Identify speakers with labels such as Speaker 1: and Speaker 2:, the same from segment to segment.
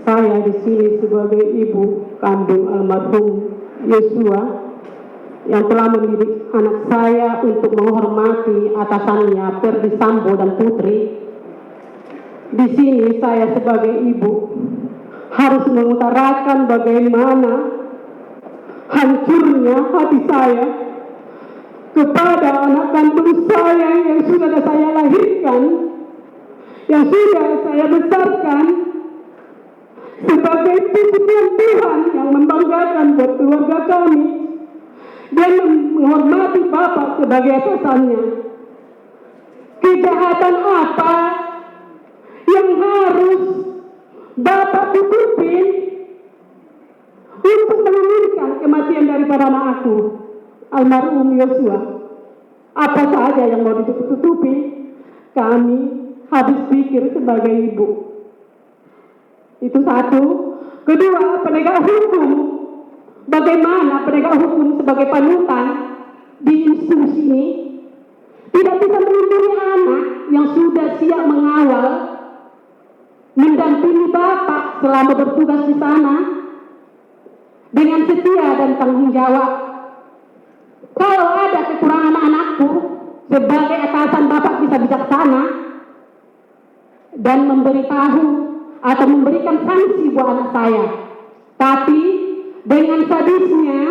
Speaker 1: Saya di sini sebagai ibu kandung almarhum Yosua yang telah mendidik anak saya untuk menghormati atasannya Ferdi Sambo dan Putri. Di sini saya sebagai ibu harus mengutarakan bagaimana hancurnya hati saya kepada anak kandung saya yang sudah saya lahirkan, yang sudah saya besarkan sebagai titipan Tuhan yang membanggakan buat keluarga kami dan menghormati Bapak sebagai atasannya. Kejahatan apa yang harus Bapak tutupin untuk menginginkan kematian daripada anak aku, almarhum Yosua? Apa saja yang mau ditutupi? Kami habis pikir sebagai ibu. Itu satu. Kedua, penegak hukum. Bagaimana penegak hukum sebagai panutan di institusi ini tidak bisa melindungi anak yang sudah siap mengawal, mendampingi Bapak selama bertugas di sana dengan setia dan tanggung jawab. Kalau ada kekurangan anakku, sebagai atasan Bapak bisa bijaksana dan memberitahu atau memberikan sanksi buat anak saya. Tapi dengan sadisnya,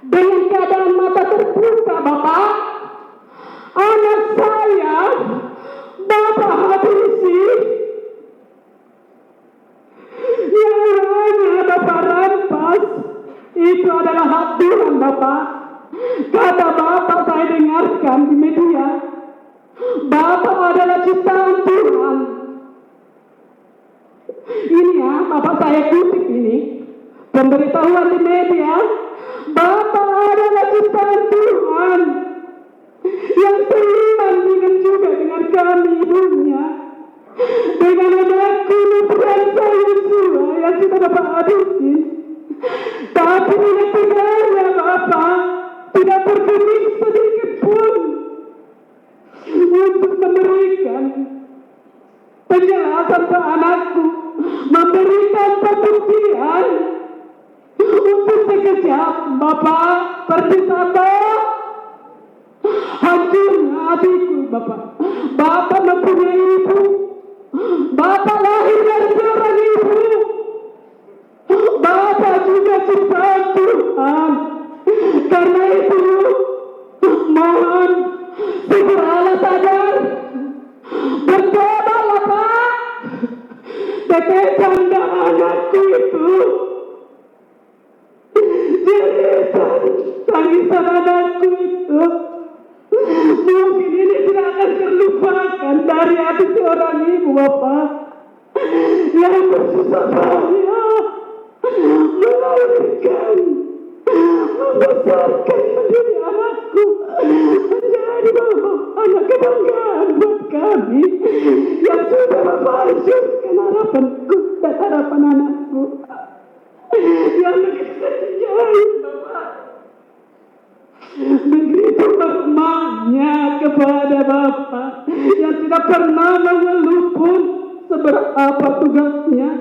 Speaker 1: dengan keadaan mata terbuka Bapak, anak saya Bapak habisi. Yang hanya Bapak rampas itu adalah hak Tuhan Bapak. Kata Bapak saya dengarkan di media, Bapak adalah ciptaan Tuhan. Ini ya, Bapak saya kutip ini pemberitahuan di media, Bapak adalah ciptaan Tuhan yang seiman dengan juga dengan kami ibunya, dengan anakku Nurhaliza Yosua yang sudah Bapak habisi. Tapi dengan tegaknya Bapak tidak bergeming sedikit pun untuk memberikan penjelasan ke anakku, memberikan pembuktian untuk sekejap Bapak Ferdi Sambo. Hancurnya hatiku Bapak. Bapak mempunyai ibu, Bapak lahir dari seorang ibu, Bapak juga ciptaan Tuhan. Karena itu mohon segeralah sadar, bertobatlah Pak. Tetesan anakku itu, jeritan tangisan anakku itu, mungkin ini tidak akan terlupakan dari hati seorang ibu Bapak yang bersusah payah melahirkan, membesarkan menjadi anakku, menjadi anak kebanggaan buat kami yang sudah menghancurkan harapanku dan harapan anakku yang begitu terjadi Bapak. Begitu hormatnya kepada Bapak yang tidak pernah mengeluh pun seberapa tugasnya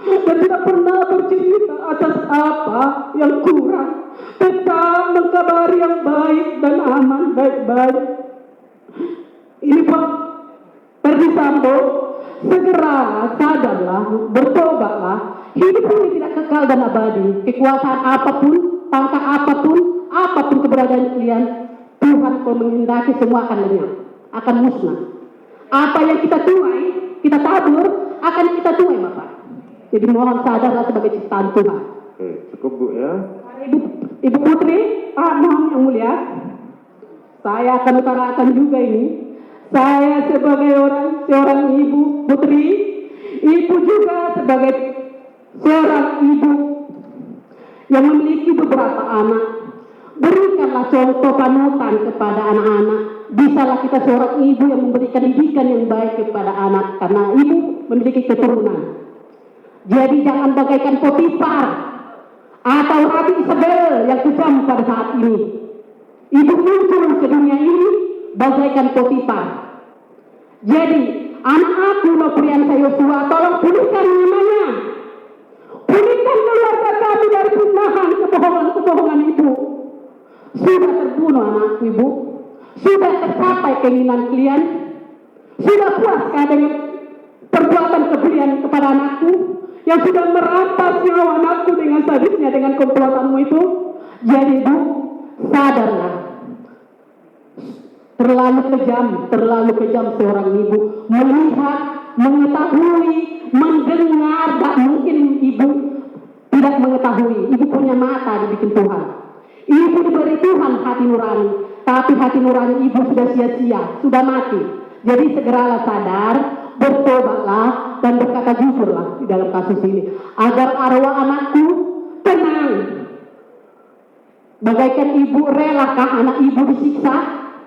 Speaker 1: dan tidak pernah bercerita atas apa yang kurang, tetap mengkabari yang baik dan aman baik-baik. Ini Pak Ferdi Sambo, segeralah sadarlah, bertobatlah. Hidup ini tidak kekal dan abadi. Kekuasaan apapun, pangkat apapun keberadaan kalian, Tuhan kalau menghendaki semua akan lenyap, akan musnah. Apa yang kita tuai, kita tabur, akan kita tuai Bapak. Jadi mohon sadarlah sebagai ciptaan Tuhan.
Speaker 2: Oke, cukup Bu ya.
Speaker 1: Ibu Putri, Pak mohon yang mulia, saya akan utarakan juga ini. Saya sebagai seorang ibu putri, ibu juga sebagai seorang ibu yang memiliki beberapa anak. Berikanlah contoh panutan kepada anak-anak. Bisalah kita seorang ibu yang memberikan didikan yang baik kepada anak, karena ibu memiliki keturunan. Jadi jangan bagaikan Potifar atau Ratu Isabel yang kejam pada saat ini. Ibu muncul ke dunia ini bagaikan Potifar. Jadi anak aku Nofriansah Yosua, tolong pulihkan namanya Sudah terbunuh anakku, Ibu. Sudah tercapai keinginan kalian. Sudah puaskah dengan perbuatan kebelian kepada anakku yang sudah merampas nyawa anakku dengan sadisnya, dengan komplotanmu itu? Jadi Ibu, sadarlah. Terlalu kejam seorang ibu melihat, mengetahui, mendengar. Tak mungkin ibu tidak mengetahui. Ibu punya mata dibikin Tuhan. Ibu diberi Tuhan hati nurani, tapi hati nurani ibu sudah sia-sia, sudah mati. Jadi segeralah sadar, bertobatlah dan berkata jujurlah di dalam kasus ini, agar arwah anakku tenang. Bagaikan ibu, relakah anak ibu disiksa,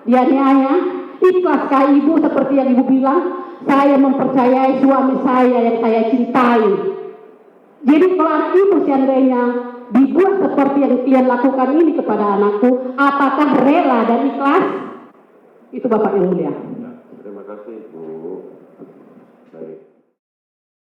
Speaker 1: dianiaya? Ikhlaskah ibu seperti yang ibu bilang, saya mempercayai suami saya yang saya cintai? Jadi kalau anak ibu seandainya dibuat seperti yang kalian lakukan ini kepada anakku, apakah rela dan ikhlas? Itu Bapak yang mulia.